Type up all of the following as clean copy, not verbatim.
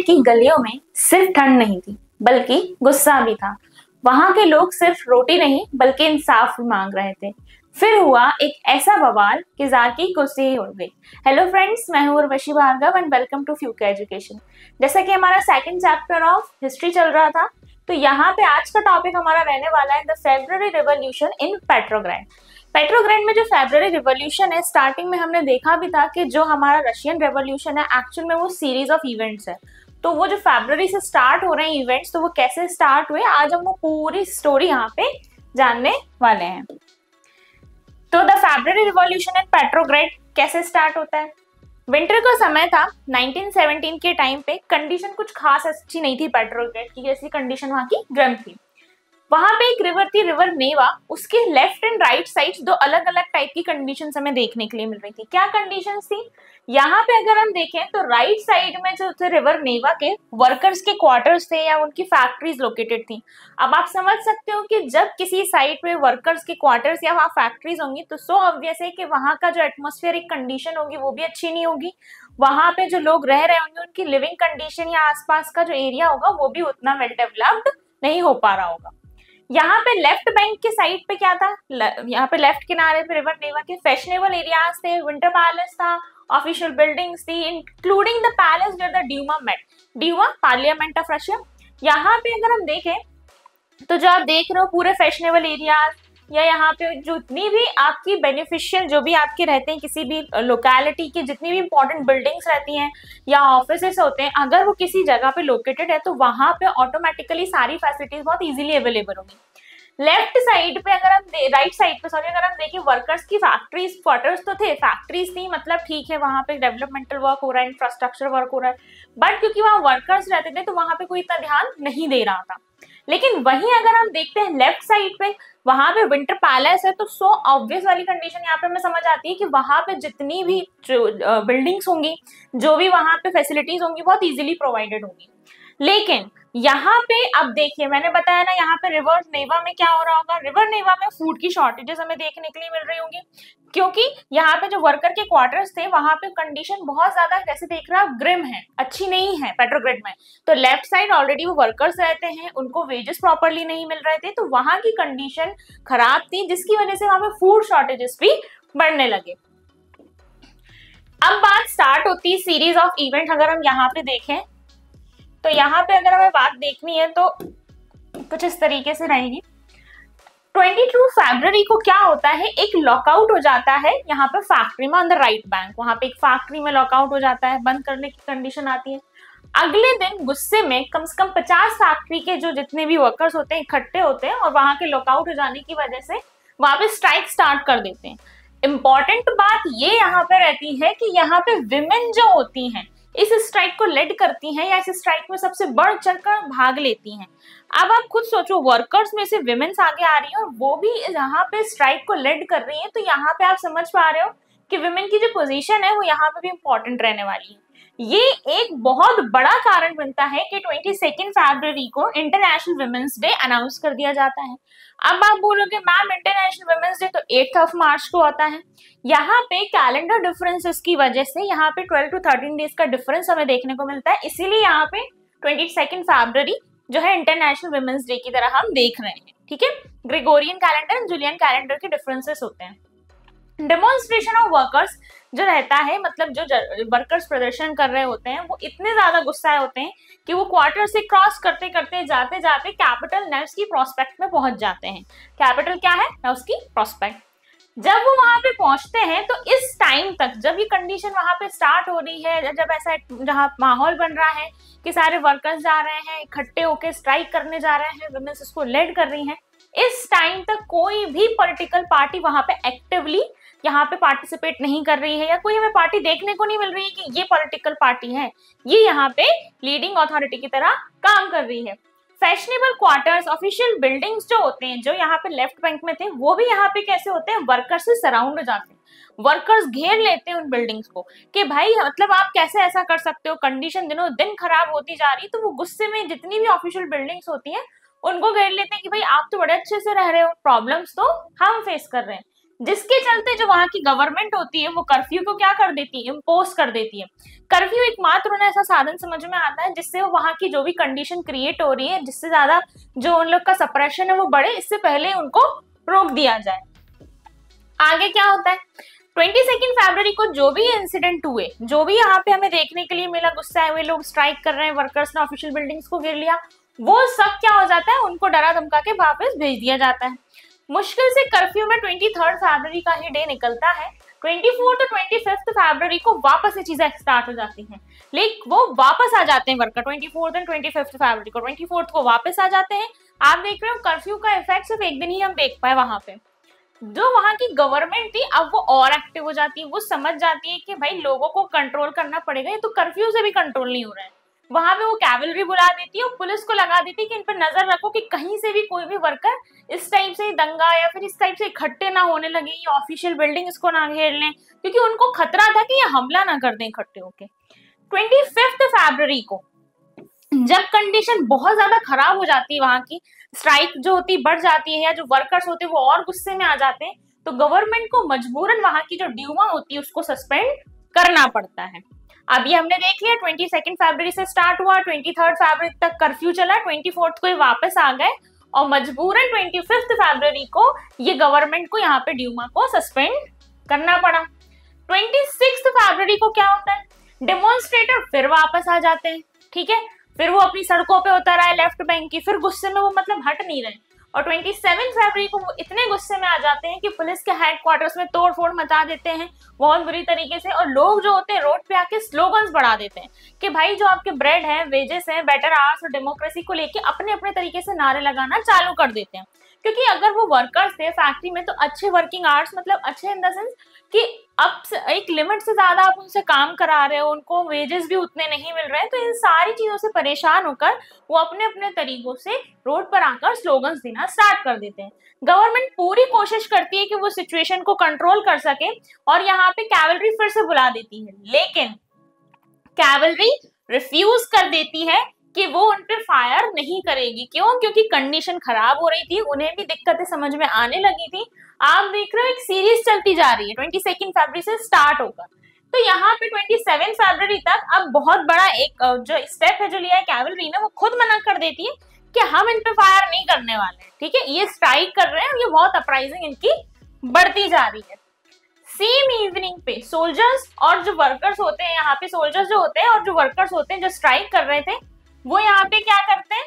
की गलियों में सिर्फ ठंड नहीं थी बल्कि गुस्सा भी था। वहां के लोग सिर्फ रोटी नहीं बल्कि इंसाफ भी मांग रहे थे। फिर हुआ एक ऐसा बवाल कि जार की कुर्सी ही उड़ गई। हेलो फ्रेंड्स, मैं हूं Urvashi Bhargav and welcome to फ्यूके एजुकेशन। जैसा कि हमारा सेकंड चैप्टर ऑफ हिस्ट्री चल रहा था, तो यहाँ पे आज का टॉपिक हमारा रहने वाला है the February revolution in Petrograd. Petrograd में जो फेब्रुअरी रिवॉल्यूशन है, स्टार्टिंग में हमने देखा भी था कि जो हमारा रशियन रेवोल्यूशन है एक्चुअल में वो सीरीज ऑफ इवेंट्स है। तो वो जो फरवरी से स्टार्ट हो रहे हैं इवेंट्स, तो वो कैसे स्टार्ट हुए आज हम वो पूरी स्टोरी यहाँ पे जानने वाले हैं। तो the February revolution in Petrograd कैसे स्टार्ट होता है? विंटर का समय था 1917 के टाइम पे। कंडीशन कुछ खास अच्छी नहीं थी पेट्रोग्राड की, जैसी कंडीशन वहां की गर्म थी। वहां पे एक रिवर थी, रिवर नेवा। उसके लेफ्ट एंड राइट साइड दो अलग अलग टाइप की कंडीशंस हमें देखने के लिए मिल रही थी। क्या कंडीशंस थी? यहाँ पे अगर हम देखें तो राइट साइड में जो थे रिवर नेवा के वर्कर्स के क्वार्टर्स थे या उनकी फैक्ट्रीज लोकेटेड थी। अब आप समझ सकते हो कि जब किसी साइड पे वर्कर्स के क्वार्टर्स या वहाँ फैक्ट्रीज होंगी तो सो ऑब्वियस है कि वहाँ का जो एटमॉस्फेरिक कंडीशन होगी वो भी अच्छी नहीं होगी। वहां पे जो लोग रह रहे होंगे उनकी लिविंग कंडीशन या आसपास का जो एरिया होगा वो भी उतना वेल डेवलप्ड नहीं हो पा रहा होगा। यहाँ पे लेफ्ट बैंक के साइड पे क्या था? यहाँ पे लेफ्ट किनारे पे रिवर नेवा के फैशनेबल एरियाज थे, विंटर पैलेस था, ऑफिशियल बिल्डिंग्स थी, including the palace where the Duma met. Duma parliament of Russia. यहाँ पे अगर हम देखें तो जो आप देख रहे हो पूरे फैशनेबल एरियाज या यहाँ पे जितनी भी आपकी बेनिफिशियल जो भी आपके रहते हैं किसी भी लोकेलिटी की जितनी भी इंपॉर्टेंट बिल्डिंग्स रहती हैं या ऑफिसेस होते हैं, अगर वो किसी जगह पे लोकेटेड है तो वहां पे ऑटोमेटिकली सारी फैसिलिटीज बहुत इजीली अवेलेबल होंगी। लेफ्ट साइड पे अगर हम राइट साइड पे सॉरी अगर हम देखें वर्कर्स की फैक्ट्रीज क्वार्टर्स तो थे, फैक्ट्रीज थी, मतलब ठीक है वहां पे डेवलपमेंटल वर्क हो रहा है, इंफ्रास्ट्रक्चर वर्क हो रहा है, बट क्योंकि वहां वर्कर्स रहते थे तो वहां पे कोई इतना ध्यान नहीं दे रहा था। लेकिन वहीं अगर हम देखते हैं लेफ्ट साइड पे वहां पे विंटर पैलेस है, तो सो ऑब्वियस वाली कंडीशन यहाँ पे हमें समझ आती है कि वहां पे जितनी भी बिल्डिंग्स होंगी, जो भी वहां पे फैसिलिटीज होंगी बहुत इजीली प्रोवाइडेड होंगी। लेकिन यहाँ पे अब देखिए, मैंने बताया ना यहाँ पे रिवर नेवा में क्या हो रहा होगा। रिवर नेवा में फूड की शॉर्टेजेस हमें देखने के लिए मिल रही होंगी, क्योंकि यहाँ पे जो वर्कर के क्वार्टर्स थे वहां पे कंडीशन बहुत ज्यादा जैसे देख रहा ग्रिम है, अच्छी नहीं है पेट्रोग्राड में। तो लेफ्ट साइड ऑलरेडी वो वर्कर्स रहते हैं, उनको वेजेस प्रॉपरली नहीं मिल रहे थे, तो वहां की कंडीशन खराब थी, जिसकी वजह से वहां पे फूड शॉर्टेजेस भी बढ़ने लगे। अब बात स्टार्ट होती है सीरीज ऑफ इवेंट। अगर हम यहाँ पे देखें तो यहाँ पे अगर हमें बात देखनी है तो कुछ इस तरीके से रहेगी। 22 फरवरी को क्या होता है, एक लॉकआउट हो जाता है यहाँ पे फैक्ट्री में ऑन द राइट बैंक। वहां पे एक फैक्ट्री में लॉकआउट हो जाता है, बंद करने की कंडीशन आती है। अगले दिन गुस्से में कम से कम 50 फैक्ट्री के जो जितने भी वर्कर्स होते हैं इकट्ठे होते हैं और वहां के लॉकआउट हो जाने की वजह से वहां पे स्ट्राइक स्टार्ट कर देते हैं। इंपॉर्टेंट बात ये यहाँ पे रहती है कि यहाँ पे विमेन जो होती हैं इस स्ट्राइक को लीड करती हैं या इस स्ट्राइक में सबसे बढ़ चढ़कर भाग लेती हैं। अब आप खुद सोचो, वर्कर्स में से विमेन्स आगे आ रही है और वो भी यहाँ पे स्ट्राइक को लीड कर रही है, तो यहाँ पे आप समझ पा रहे हो कि विमेन की जो पोजीशन है वो यहाँ पे भी इंपॉर्टेंट रहने वाली है। ये एक बहुत बड़ा कारण बनता है कि 22 फरवरी को इंटरनेशनल वुमेन्स डे अनाउंस कर दिया जाता है। अब आप बोलोगे मैम इंटरनेशनल वुमेन्स डे तो 8 मार्च को आता है। यहाँ पे कैलेंडर डिफरेंसेस की वजह से यहाँ पे 12 to 13 डेज का डिफरेंस हमें देखने को मिलता है, इसीलिए यहाँ पे 22 फरवरी जो है इंटरनेशनल वुमेन्स डे की तरह हम देख रहे हैं। ठीक है, ग्रेगोरियन कैलेंडर जूलियन कैलेंडर के डिफरेंसेस होते हैं। डेमोन्स्ट्रेशन ऑफ वर्कर्स जो रहता है, मतलब जो वर्कर्स प्रदर्शन कर रहे होते हैं वो इतने ज्यादा गुस्साए होते हैं कि वो क्वार्टर से क्रॉस करते करते जाते जाते कैपिटल नेव्स्की प्रॉस्पेक्ट में पहुंच जाते हैं। कैपिटल क्या है? Nevsky prospect. जब वो वहां पे पहुंचते हैं तो इस टाइम तक जब ये कंडीशन वहां पे स्टार्ट हो रही है, जब ऐसा जहाँ माहौल बन रहा है कि सारे वर्कर्स जा रहे हैं इकट्ठे होकर स्ट्राइक करने जा रहे हैं, वुमेन्स इसको लीड कर रही हैं, इस टाइम तक कोई भी पॉलिटिकल पार्टी वहां पे एक्टिवली यहाँ पे पार्टिसिपेट नहीं कर रही है या कोई हमें पार्टी देखने को नहीं मिल रही है कि ये पॉलिटिकल पार्टी है, ये यहाँ पे लीडिंग अथॉरिटी की तरह काम कर रही है। फैशनेबल क्वार्टर्स, ऑफिशियल बिल्डिंग्स जो होते हैं, जो यहाँ पे लेफ्ट बैंक में थे, वो भी यहाँ पे कैसे होते हैं, वर्कर्स से सराउंड हो जाते हैं। वर्कर्स घेर लेते हैं उन बिल्डिंग्स को कि भाई मतलब आप कैसे ऐसा कर सकते हो, कंडीशन दिनों दिन खराब होती जा रही। तो वो गुस्से में जितनी भी ऑफिशियल बिल्डिंग्स होती हैं उनको घेर लेते हैं कि भाई आप तो बड़े अच्छे से रह रहे हो, प्रॉब्लम्स तो हम फेस कर रहे हैं। जिसके चलते जो वहां की गवर्नमेंट होती है वो कर्फ्यू को क्या कर देती है, इम्पोज कर देती है। कर्फ्यू एकमात्र उन्हें ऐसा साधन समझ में आता है जिससे वो वहां की जो भी कंडीशन क्रिएट हो रही है, जिससे ज्यादा जो उन लोग का सप्रेशन है वो बढ़े, इससे पहले उनको रोक दिया जाए। आगे क्या होता है, 22 फरवरी को जो भी इंसिडेंट हुए, जो भी यहाँ पे हमें देखने के लिए मिला, गुस्साए हुए लोग स्ट्राइक कर रहे हैं, वर्कर्स ने ऑफिशियल बिल्डिंग्स को घेर लिया, वो सब क्या हो जाता है, उनको डरा धमका के वापस भेज दिया जाता है। मुश्किल से कर्फ्यू में 23 फरवरी का ही डे निकलता है। 24 और 25 फरवरी को वापस ये चीजें स्टार्ट हो जाती हैं, लेकिन वो वापस आ जाते हैं वर्कर 24 और 25 फरवरी को। 24 को वापस आ जाते हैं। आप देख रहे हो कर्फ्यू का इफेक्ट सिर्फ एक दिन ही हम देख पाए वहां पे। जो वहां की गवर्नमेंट थी अब वो और एक्टिव हो जाती है, वो समझ जाती है कि भाई लोगों को कंट्रोल करना पड़ेगा, ये तो कर्फ्यू से भी कंट्रोल नहीं हो रहा है। वहां पे वो कैवलरी बुला देती है और पुलिस को लगा देती है कि इन पर नजर रखो कि कहीं से भी कोई भी वर्कर इस टाइप से दंगा या फिर इस टाइप से इकट्ठे ना होने लगे, ये ऑफिशियल बिल्डिंग इसको ना घेर लें, क्योंकि उनको खतरा था कि ये हमला ना कर दें इकट्ठे होके। 25 फरवरी को जब कंडीशन बहुत ज्यादा खराब हो जाती है, वहां की स्ट्राइक जो होती बढ़ जाती है या जो वर्कर्स होते हैं वो और गुस्से में आ जाते हैं, तो गवर्नमेंट को मजबूरन वहां की जो ड्यूमा होती है उसको सस्पेंड करना पड़ता है। अब ये हमने देख लिया 22 फरवरी से स्टार्ट हुआ, 23 फरवरी तक कर्फ्यू चला, 24 को ये वापस आ गए और मजबूरन 25 फरवरी को ये गवर्नमेंट को यहाँ पे ड्यूमा को सस्पेंड करना पड़ा। 26 फरवरी को क्या होता है, डेमोन्स्ट्रेटर फिर वापस आ जाते हैं, ठीक है, फिर वो अपनी सड़कों पे उतर आए लेफ्ट बैंक की, फिर गुस्से में वो मतलब हट नहीं रहे। और 27 फरवरी को वो इतने गुस्से में आ जाते हैं कि पुलिस के हेडक्वार्टर्स में तोड़फोड़ मचा देते हैं बहुत बुरी तरीके से, और लोग जो होते हैं रोड पे आके स्लोगन्स बढ़ा देते हैं कि भाई जो आपके ब्रेड है, वेजेस है, बेटर आवर्स और डेमोक्रेसी को लेके अपने अपने तरीके से नारे लगाना चालू कर देते हैं। क्योंकि अगर वो वर्कर्स थे फैक्ट्री में तो अच्छे वर्किंग आवर्स, मतलब अच्छे इन द सेंस कि अब एक लिमिट से ज्यादा आप उनसे काम करा रहे हो, उनको वेजेस भी उतने नहीं मिल रहे हैं, तो इन सारी चीजों से परेशान होकर वो अपने अपने तरीकों से रोड पर आकर स्लोगन्स देना स्टार्ट कर देते हैं। गवर्नमेंट पूरी कोशिश करती है कि वो सिचुएशन को कंट्रोल कर सके और यहाँ पे कैवलरी फिर से बुला देती है, लेकिन कैवलरी रिफ्यूज कर देती है कि वो उन पे फायर नहीं करेगी। क्यों? क्योंकि कंडीशन खराब हो रही थी, उन्हें भी दिक्कतें समझ में आने लगी थी। आप देख रहे हो एक सीरीज चलती जा रही है, 22 फरवरी से स्टार्ट होकर, तो यहाँ पे 27 फरवरी तक अब बहुत बड़ा एक जो स्टेप है जो लिया है कैवलरी ने, वो खुद मना कर देती है कि हम इन पे फायर नहीं करने वाले हैं, ठीक है, ये स्ट्राइक कर रहे हैं और ये बहुत अपराइजिंग इनकी बढ़ती जा रही है। सेम इवनिंग पे सोल्जर्स और जो वर्कर्स होते हैं, यहाँ पे सोल्जर्स जो होते हैं और जो वर्कर्स होते हैं जो स्ट्राइक कर रहे थे, वो यहाँ पे क्या करते हैं,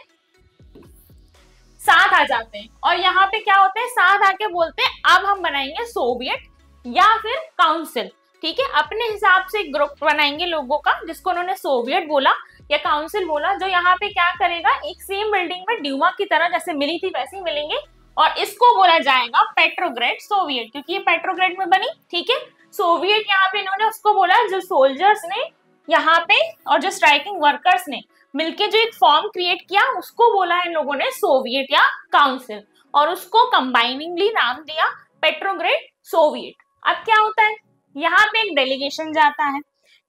साथ आ जाते हैं और यहाँ पे क्या होते हैं, साथ आके बोलते हैं अब हम बनाएंगे सोवियत या फिर काउंसिल, ठीक है, अपने हिसाब से एक ग्रुप बनाएंगे लोगों का जिसको उन्होंने सोवियत बोला या काउंसिल बोला, जो यहाँ पे क्या करेगा, एक सेम बिल्डिंग में ड्यूमा की तरह जैसे मिली थी वैसे ही मिलेंगे और इसको बोला जाएगा पेट्रोग्रेड सोवियत, क्योंकि ये पेट्रोग्रेड में बनी, ठीक है। सोवियत यहाँ पे इन्होंने उसको बोला जो सोल्जर्स ने यहाँ पे और जो स्ट्राइकिंग वर्कर्स ने मिलके जो एक फॉर्म क्रिएट किया उसको बोला है इन लोगों ने सोवियत या काउंसिल, और उसको कंबाइनिंगली नाम दिया पेट्रोग्रेड सोवियत। अब क्या होता है, यहाँ पे एक डेलीगेशन जाता है,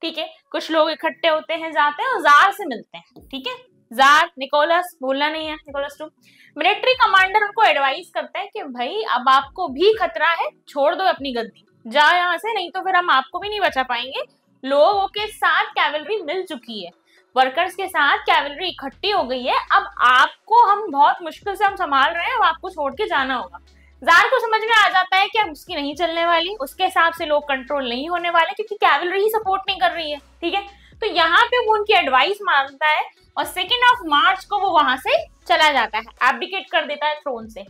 ठीक है, कुछ लोग इकट्ठे होते हैं, जाते हैं और जार से मिलते हैं, ठीक है, जार निकोलस बोलना नहीं है, निकोलस टू मिलिट्री कमांडर उनको एडवाइस करता है कि भाई अब आपको भी खतरा है, छोड़ दो अपनी गद्दी, जाओ यहाँ से, नहीं तो फिर हम आपको भी नहीं बचा पाएंगे। लोगों के साथ कैवलरी मिल चुकी है, वर्कर्स के साथ कैवलरी इकट्ठी हो गई है, अब आपको हम बहुत मुश्किल से हम संभाल रहे हैं, अब आपको छोड़ के जाना होगा। जार को समझ में आ जाता है कि अब उसकी नहीं चलने वाली, उसके हिसाब से लोग कंट्रोल नहीं होने वाले क्योंकि कैवलरी ही सपोर्ट नहीं कर रही है, ठीक है, तो यहाँ पे वो उनकी एडवाइस मानता है और 2 मार्च को वो वहां से चला जाता है, एब्डिकेट कर देता है थ्रोन से।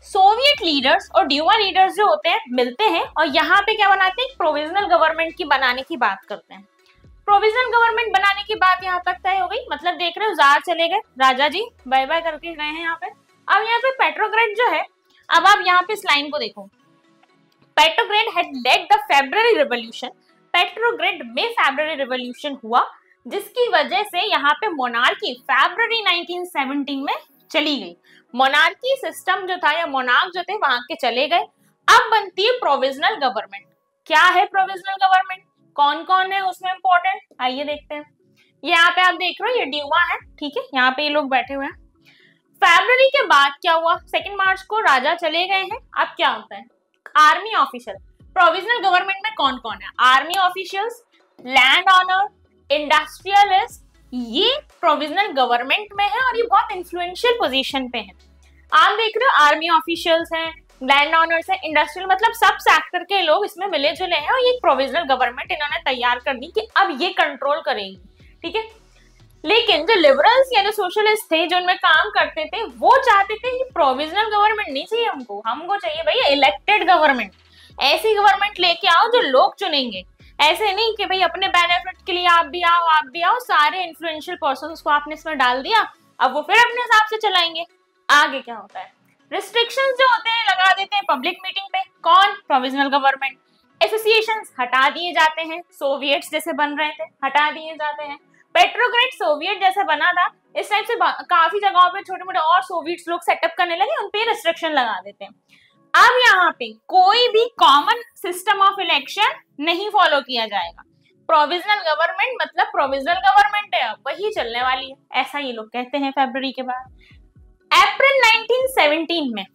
सोवियत लीडर्स और ड्यूमा लीडर्स जो होते हैं मिलते हैं और यहाँ पे क्या बनाते हैं, प्रोविजनल गवर्नमेंट की बनाने की बात करते हैं। प्रोविजनल गवर्नमेंट बनाने की बात यहाँ तक तय हो गई, मतलब देख रहे हो जार चले गए, राजा जी बाय बाय करके गए हैं यहाँ पे। अब यहाँ पे पेट्रोग्रेड जो है, अब आप यहाँ पे इस लाइन को देखो, Petrograd had led the February revolution, Petrograd में फेब्रुअरी रिवॉल्यूशन हुआ जिसकी वजह से यहाँ पे मोनार्की फेब्रुअरी 1917 में चली गई। मोनार्की सिस्टम जो था या मोनार्क जो थे वहां के चले गए। अब बनती है प्रोविजनल गवर्नमेंट। क्या है प्रोविजनल गवर्नमेंट, कौन कौन है उसमें इंपॉर्टेंट, आइए देखते हैं। ये यहाँ पे आप देख रहे हो, ये ड्यूमा है, ठीक है, यहाँ पे ये लोग बैठे हुए हैं। फरवरी के बाद क्या हुआ, 2 मार्च को राजा चले गए हैं। अब क्या होता है, आर्मी ऑफिशियल, प्रोविजनल गवर्नमेंट में कौन कौन है? Army officials, land owner, industrialist, ये प्रोविजनल गवर्नमेंट में है और ये बहुत इन्फ्लुएंशियल पोजीशन पे है। आप देख रहे हो आर्मी ऑफिशियल्स हैं, लैंड ऑनर्स है, इंडस्ट्रियल, मतलब सब सेक्टर के लोग इसमें मिले जुले हैं और ये प्रोविजनल गवर्नमेंट इन्होंने तैयार कर दी कि अब ये कंट्रोल करेगी, ठीक है। लेकिन जो लिबरल्स या जो सोशलिस्ट थे जो उनमें काम करते थे वो चाहते थे कि प्रोविजनल गवर्नमेंट नहीं चाहिए हमको चाहिए भैया इलेक्टेड गवर्नमेंट। ऐसी गवर्नमेंट लेके आओ जो लोग चुनेंगे, ऐसे नहीं कि भाई अपने बेनिफिट के लिए आप भी आओ, सारे इन्फ्लुएंशियल पर्संस को आपने इसमें डाल दिया, अब वो फिर अपने हिसाब से चलाएंगे। आगे क्या होता है, रिस्ट्रिक्शंस जो होते हैं लगा देते हैं पब्लिक मीटिंग पे, कौन? Provisional government. एसोसिएशंस हटा दिए जाते हैं, सोवियट्स जैसे बन रहे थे हटा दिए जाते हैं, पेट्रोग्रेड सोवियत जैसे बना था, इस टाइप से काफी जगहों पे छोटे मोटे और सोवियट्स लोग सेटअप करने लगे, उन पे रिस्ट्रिक्शन लगा देते हैं। अब यहाँ पे कोई भी कॉमन सिस्टम ऑफ इलेक्शन नहीं फॉलो किया जाएगा। प्रोविजनल गवर्नमेंट मतलब प्रोविजनल गवर्नमेंट है, वही चलने वाली है, ऐसा ये लोग कहते हैं फरवरी के बाद। अप्रैल 1917 में,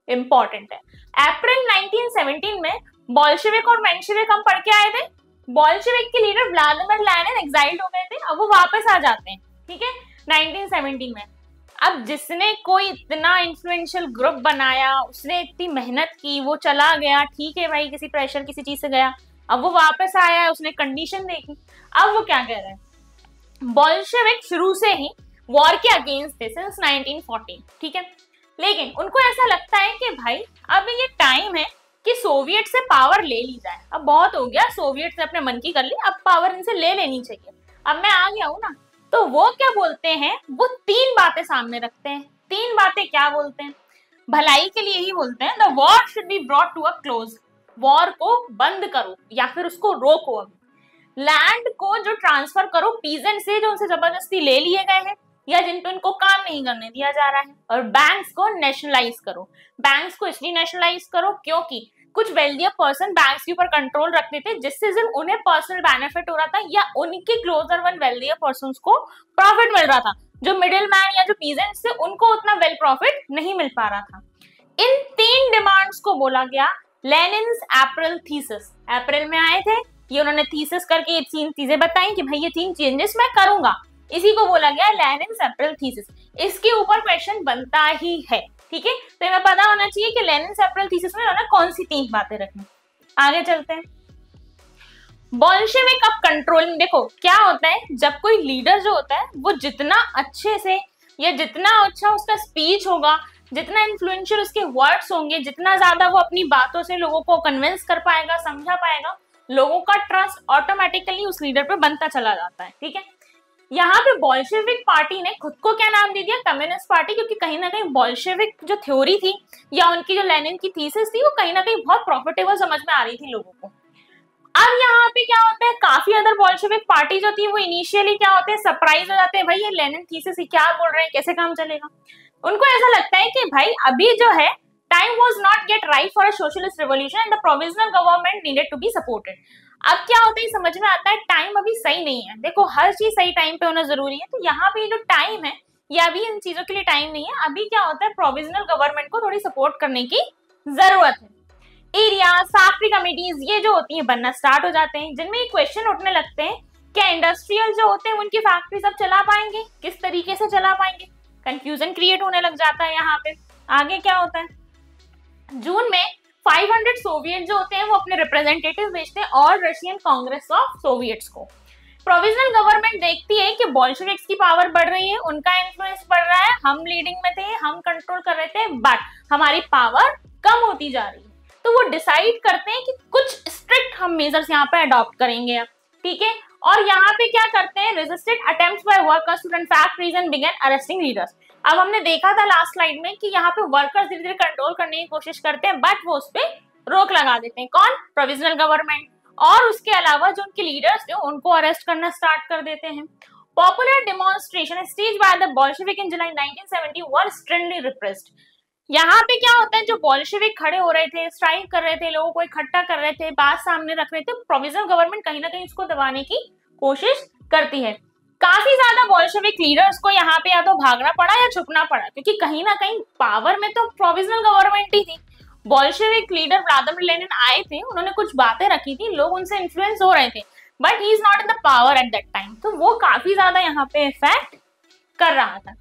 इंपॉर्टेंट है, अप्रैल 1917 में बोल्शेविक और मेंशेविक हम पढ़ के आए थे। बोल्शेविक के लीडर व्लादिमीर लेनिन एक्साइल्ड हो गए थे, अब वो वापस आ जाते हैं, ठीक है, 1917 में। अब जिसने कोई इतना इन्फ्लुएंशियल ग्रुप बनाया, उसने इतनी मेहनत की, वो चला गया, ठीक है भाई, किसी प्रेशर किसी चीज से गया, अब वो वापस आया, उसने कंडीशन देखी, अब वो क्या कह रहे हैं, बोल्शेविक शुरू से ही वॉर के अगेंस्ट थे सिंस 1914, ठीक है, लेकिन उनको ऐसा लगता है कि भाई अब ये टाइम है कि सोवियत से पावर ले ली जाए, अब बहुत हो गया, सोवियत से अपने मन की कर ली, अब पावर इनसे ले लेनी चाहिए, अब मैं आ गया हूं ना। तो वो क्या बोलते हैं, वो तीन बातें सामने रखते हैं। तीन बातें क्या बोलते हैं, भलाई के लिए ही बोलते हैं, the war should be brought to a close, war को बंद करो या फिर उसको रोको, लैंड को जो ट्रांसफर करो पीजेंट से जो उनसे जबरदस्ती ले लिए गए हैं या जिन पे उनको काम नहीं करने दिया जा रहा है, और बैंक्स को नेशनलाइज करो। बैंक्स को इसलिए नेशनलाइज करो क्योंकि कुछ वेल्दियर पर्सन बैंक्स के ऊपर कंट्रोल रखते थे, जिससे सिर्फ उन्हें पर्सनल बेनिफिट हो रहा था या उनके क्लोजर वन वेल्दियर पर्सन्स को प्रॉफिट मिल रहा था, जो मिडिल मैन या जो पीजेंट्स थे उनको उतना वेल प्रॉफिट नहीं मिल पा रहा था। इन तीन डिमांड्स को बोला गया लेनिन्स अप्रैल थीसिस। अप्रैल में आए थे ये, उन्होंने थीसिस करके ये तीन चीजें बताई कि भाई ये तीन चेंजेस मैं करूंगा, इसी को बोला गया लेनिन्स अप्रैल थीसिस। इसके ऊपर क्वेश्चन बनता ही है, ठीक है, तो हमें पता होना चाहिए कि लेनिन्स अप्रैल थीसिस में उन्होंने कौन सी तीन बातें रखी। आगे चलते हैं, बोल्शेविक अब कंट्रोल में। देखो क्या होता है, जब कोई लीडर जो होता है वो जितना अच्छे से या जितना अच्छा उसका स्पीच होगा, जितना इन्फ्लुएंशियल उसके वर्ड्स होंगे, जितना ज्यादा वो अपनी बातों से लोगों को कन्विंस कर पाएगा, समझा पाएगा, लोगों का ट्रस्ट ऑटोमेटिकली उस लीडर पे बनता चला जाता है, ठीक है। यहाँ पे बोल्शेविक पार्टी ने खुद को क्या नाम दे दिया, कम्युनिस्ट पार्टी, क्योंकि कहीं ना कहीं बोल्शेविक जो थ्योरी थी या उनकी जो लेनिन की थीसिस थी वो कहीं ना कहीं बहुत प्रॉफिटेबल समझ में आ रही थी लोगों को। अब यहाँ पे क्या होता है, काफी अदर बोल्शेविक पार्टी जो थी वो इनिशियली क्या होते हैं, सरप्राइज हो जाते हैं, भाई ये लेनिन थीसिस ही क्या बोल रहे हैं, कैसे काम चलेगा। उनको ऐसा लगता है कि भाई अभी जो है time was not yet right for a socialist revolution and the provisional government needed to be supported. अब क्या होता है, समझ में आता है टाइम अभी सही नहीं है। देखो हर चीज सही टाइम पे होना जरूरी है, तो यहाँ पे जो टाइम है ये अभी इन चीजों के लिए टाइम नहीं है। अभी क्या होता है, प्रोविजनल गवर्नमेंट को थोड़ी सपोर्ट करने की जरूरत है। एरिया फैक्ट्री कमिटीज ये जो होती है बनना स्टार्ट हो जाते हैं, जिनमें ये क्वेश्चन उठने लगते हैं, क्या इंडस्ट्रियल जो होते हैं उनकी फैक्ट्री सब चला पाएंगे, किस तरीके से चला पाएंगे, कंफ्यूजन क्रिएट होने लग जाता है यहाँ पे। आगे क्या होता है, जून में 500 सोवियत जो होते हैं वो अपने रिप्रेजेंटेटिव भेजते हैं और रशियन कांग्रेस ऑफ सोवियट्स को। प्रोविजनल गवर्नमेंट देखती है कि बोल्शेविक्स की पावर बढ़ रही है, उनका इन्फ्लुएंस बढ़ रहा है, हम लीडिंग में थे, हम कंट्रोल कर रहे थे, बट हमारी पावर कम होती जा रही है, तो वो डिसाइड करते हैं कि कुछ स्ट्रिक्ट हम मेजर्स यहाँ पे अडॉप्ट करेंगे अब, ठीक है। और यहाँ पे क्या करते हैं, resisted attempts by workers to run factories and began arresting leaders. अब हमने देखा था लास्ट स्लाइड में कि यहाँ पे वर्कर्स धीरे धीरे कंट्रोल करने की कोशिश करते हैं, बट वो उस पर रोक लगा देते हैं, कौन, प्रोविजनल गवर्नमेंट। और उसके अलावा जो उनके लीडर्स थे उनको अरेस्ट करना स्टार्ट कर देते हैं। Popular demonstration stage by the Bolshevik in July 1970 were strictly repressed. यहाँ पे क्या होता है, जो बोल्शेविक खड़े हो रहे थे, स्ट्राइक कर रहे थे, लोगों को इकट्ठा कर रहे थे, बात सामने रख रहे थे, प्रोविजनल गवर्नमेंट कहीं ना कहीं इसको दबाने की कोशिश करती है। काफी ज्यादा बोल्शेविक लीडर्स को यहाँ पे या तो भागना पड़ा या छुपना पड़ा, क्योंकि कहीं ना कहीं पावर में तो प्रोविजनल गवर्नमेंट ही थी बोल्शेविक लीडर व्लादिमीर लेनिन आए थे, उन्होंने कुछ बातें रखी थी, लोग उनसे इन्फ्लुएंस हो रहे थे, but he is not in the power at that time. तो वो काफी ज्यादा यहाँ पे इफेक्ट कर रहा था।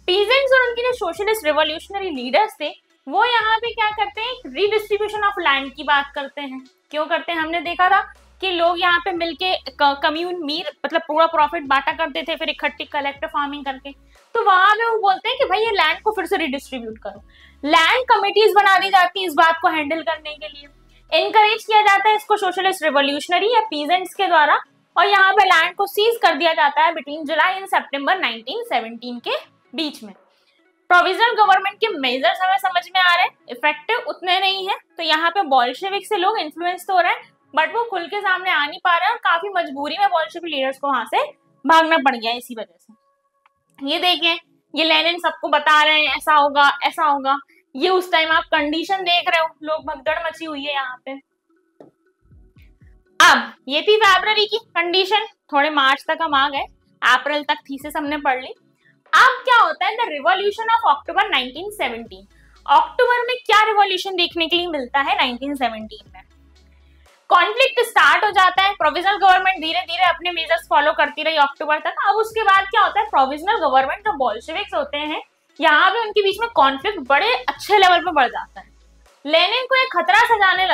पीजेंट्स और उनके जो सोशलिस्ट रिवॉल्यूशनरी लीडर्स थे, वो यहाँ पे क्या करते हैं, रीडिस्ट्रीब्यूशन ऑफ लैंड की बात करते हैं। क्यों करते हैं, हमने देखा था कि लोग यहाँ पे मिलके कम्यून मीर मतलब पूरा प्रॉफिट बांटा करते थे, फिर इकट्ठी कलेक्टिव फार्मिंग करके। तो वहां पे वो बोलते हैं कि भाई ये लैंड को फिर से रिडिस्ट्रीब्यूट करो। लैंड कमिटीज बना दी जाती है इस बात को हैंडल करने के लिए, एनकरेज किया जाता है इसको सोशलिस्ट रिवॉल्यूशनरी या पीजेंट्स के द्वारा, और यहाँ पे लैंड को सीज कर दिया जाता है बिटवीन जुलाई एंड सितंबर 1917 के बीच में। प्रोविजनल गवर्नमेंट के मेजर्स हमें समझ में आ रहे हैं, इफेक्टिव उतने नहीं है। तो यहाँ पे बोल्शेविक से लोग इन्फ्लुएंस तो हो रहे हैं, बट वो खुल के सामने आ नहीं पा रहे हैं, और काफी मजबूरी में बोल्शेविक लीडर्स को वहां से भागना पड़ गया इसी वजह से। ये देखें, ये लेनिन सबको बता रहे हैं ऐसा होगा ऐसा होगा, ये उस टाइम आप कंडीशन देख रहे हो, लोग भगदड़ मची हुई है यहाँ पे। अब ये थी फरवरी की कंडीशन, थोड़े मार्च तक हम आ गए, अप्रैल तक थीसिस हमने पढ़ ली। अब क्या होता है, द रिवॉल्यूशन ऑफ अक्टूबर 1917। अक्टूबर में क्या रिवॉल्यूशन देखने के लिए मिलता है 1917 में? कॉन्फ्लिक्ट स्टार्ट हो जाता है, प्रोविजनल गवर्नमेंट धीरे धीरे अपने मेजर्स फॉलो करती रही अक्टूबर तक। अब उसके बाद क्या होता है, प्रोविजनल गवर्नमेंट जो बोल्शेविक्स होते हैं, यहाँ पे उनके बीच में कॉन्फ्लिक्ट बड़े अच्छे लेवल पे बढ़ जाता है। लेनिन को एक खतरा सताने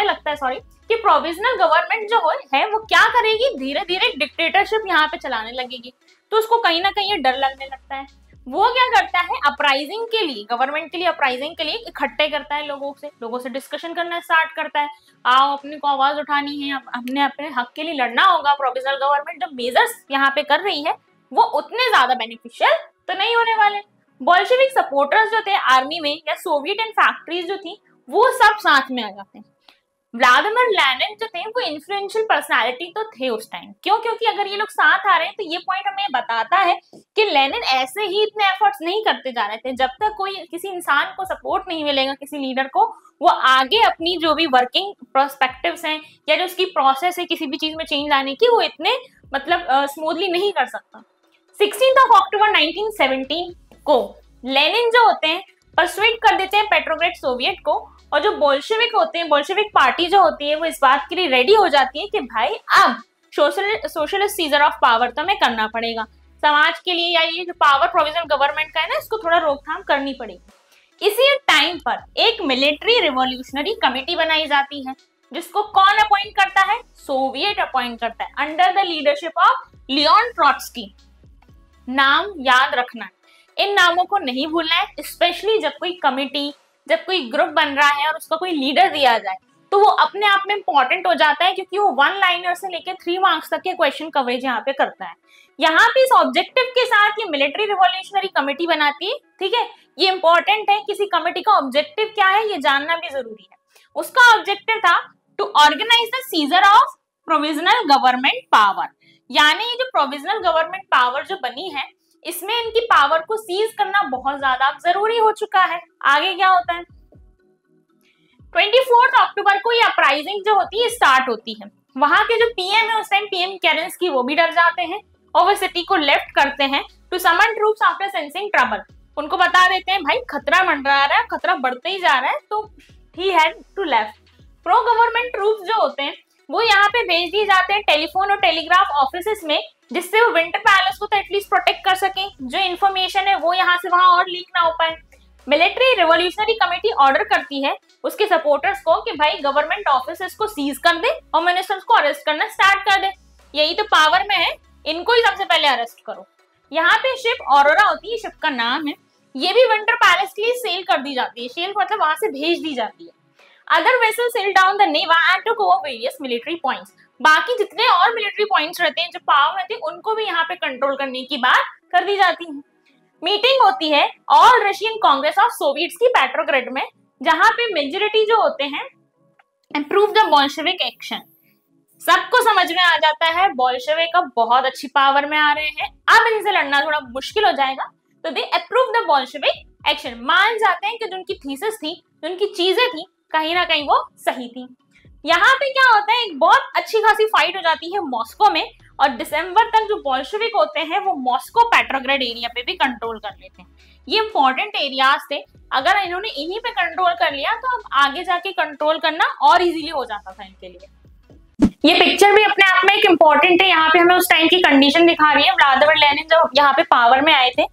लगता है कि प्रोविजनल गवर्नमेंट जो है वो क्या करेगी, धीरे धीरे डिक्टेटरशिप यहाँ पे चलाने लगेगी। तो उसको कहीं ना कहीं डर लगने लगता है। वो क्या करता है, अपराइजिंग के लिए, गवर्नमेंट के लिए अपराइजिंग के लिए इकट्ठे करता है लोगों से डिस्कशन करना स्टार्ट करता है। आओ, अपने को आवाज उठानी है, हमने अपने हक के लिए लड़ना होगा। प्रोविजनल गवर्नमेंट जो मेजर्स यहाँ पे कर रही है वो उतने ज्यादा बेनिफिशियल तो नहीं होने वाले। बोल्शेविक सपोर्टर्स जो थे आर्मी में या सोवियत एंड फैक्ट्रीज जो थी, वो सब साथ में आ जाते हैं। व्लादिमीर लेनिन जो थे वो इन्फ्लुएंशियल पर्सनालिटी तो थे उस टाइम। क्यों? क्योंकि अगर ये लोग साथ आ रहे हैं तो ये पॉइंट हमें बताता है कि लेनिन ऐसे ही इतने एफर्ट्स नहीं करते जा रहे थे। जब तक कोई किसी इंसान को सपोर्ट नहीं मिलेगा, किसी लीडर को, वो आगे अपनी जो भी वर्किंग प्रोस्पेक्टिव्स हैं या जो उसकी प्रोसेस है किसी भी चीज में चेंज लाने की, वो इतने मतलब स्मूथली नहीं कर सकता। 16 अक्टूबर 1917 को लेनिन जो होते हैं परसुएड कर देते हैं पेट्रोग्रेड सोवियत को, और जो बोल्शेविक होते हैं, बोल्शेविक पार्टी जो होती है, वो इस बात के लिए रेडी हो जाती है कि भाई अब सोशलिस्ट सीजर ऑफ पावर तो हमें करना पड़ेगा, समाज के लिए या ये जो पावर प्रोविजनल गवर्नमेंट का है ना, इसको थोड़ा रोकथाम करनी पड़ेगी। इसी टाइम पर एक मिलिट्री रिवॉल्यूशनरी कमेटी बनाई जाती है, जिसको कौन अपॉइंट करता है? सोवियत अपॉइंट करता है, under the leadership of Leon Trotsky. नाम याद रखना, इन नामों को नहीं भूलना है, स्पेशली जब कोई कमेटी, जब कोई ग्रुप बन रहा है और उसका कोई लीडर दिया जाए तो वो अपने आप में इंपॉर्टेंट हो जाता है, क्योंकि वो 1 लाइनर से लेकर 3 मार्क्स तक के क्वेश्चन कवरेज यहाँ पे करता है। यहाँ पे इस ऑब्जेक्टिव के साथ ये मिलिट्री रिवॉल्यूशनरी कमेटी बनाती है, ठीक है। ये इंपॉर्टेंट है, किसी कमेटी का ऑब्जेक्टिव क्या है ये जानना भी जरूरी है। उसका ऑब्जेक्टिव था to organise the seizure of provisional government power, यानी ये जो प्रोविजनल गवर्नमेंट पावर जो बनी है, इसमें इनकी पावर को सीज करना बहुत ज्यादा जरूरी हो चुका है। आगे क्या होता है, 24 अक्टूबर को ये अपराइजिंग जो होती है स्टार्ट होती है। वहां के जो पीएम है उस टाइम पीएम केरेंस्की, वो भी डर जाते हैं और वो सिटी को लेफ्ट करते हैं to summon troops after sensing trouble. उनको बता देते हैं भाई खतरा मंडरा रहा है, खतरा बढ़ते ही जा रहा है, तो he had to left. Pro government troops जो होते हैं वो यहाँ पे भेज दिए जाते हैं टेलीफोन और टेलीग्राफ ऑफिसेस में, जिससे वो विंटर पैलेस को तो एटलीस्ट प्रोटेक्ट कर सके, जो इन्फॉर्मेशन है वो यहाँ से वहां और लीक ना हो पाए। मिलिट्री रिवॉल्यूशनरी कमेटी ऑर्डर करती है उसके सपोर्टर्स को कि भाई गवर्नमेंट ऑफिसेस को सीज कर दे और मिनिस्टर्स को अरेस्ट करना स्टार्ट कर दे, यही तो पावर में है, इनको ही सबसे पहले अरेस्ट करो। यहाँ पे शिप ऑरोरा होती है, शिप का नाम है, ये भी विंटर पैलेस के लिए सेल कर दी जाती है, सेल मतलब वहां से भेज दी जाती है। Other vessel sail down the Neva and took over various military points. बाकी जितने और मिलिट्री पॉइंट्स रहते हैं जो पावर में थे, उनको भी यहाँ पे कंट्रोल करने की बात कर दी जाती है। मीटिंग होती है all Russian Congress of Soviets की पेट्रोग्रेड में, जहां पे मेजोरिटी जो होते हैं अप्रूव द बोल्शेविक एक्शन। सबको समझ में आ जाता है बोल्शेविक अब बहुत अच्छी पावर में आ रहे हैं, अब इनसे लड़ना थोड़ा मुश्किल हो जाएगा, तो they approve the Bolshevik action. मान जाते हैं कि जो उनकी थीसिस थी, जो उनकी चीजें थी, कहीं ना कहीं वो सही थी। यहाँ पे क्या होता है, एक बहुत अच्छी खासी फाइट हो जाती है मॉस्को में, और दिसंबर तक जो बोल्शेविक होते हैं वो मॉस्को पेट्रोग्रेड एरिया पे भी कंट्रोल कर लेते हैं। ये इंपॉर्टेंट एरियाज थे, अगर इन्होंने इन्हीं पे कंट्रोल कर लिया तो अब आगे जाके कंट्रोल करना और इजीली हो जाता था इनके लिए। ये पिक्चर भी अपने आप में एक इम्पॉर्टेंट है, यहाँ पे हमें उस टाइम की कंडीशन दिखा रही है, व्लादिमीर लेनिन जब यहाँ पे पावर में आए थे।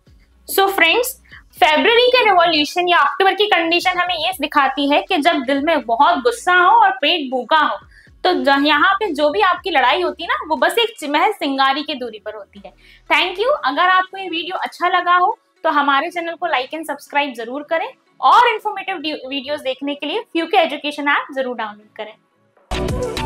सो फ्रेंड्स, फरवरी के रिवॉल्यूशन या अक्टूबर की कंडीशन हमें ये दिखाती है कि जब दिल में बहुत गुस्सा हो और पेट भूखा हो, तो यहाँ पे जो भी आपकी लड़ाई होती है ना, वो बस एक महज चिंगारी की दूरी पर होती है। Thank you. अगर आपको ये वीडियो अच्छा लगा हो तो हमारे चैनल को लाइक एंड सब्सक्राइब जरूर करें और इन्फॉर्मेटिव वीडियोस देखने के लिए फ्यूके एजुकेशन ऐप जरूर डाउनलोड करें।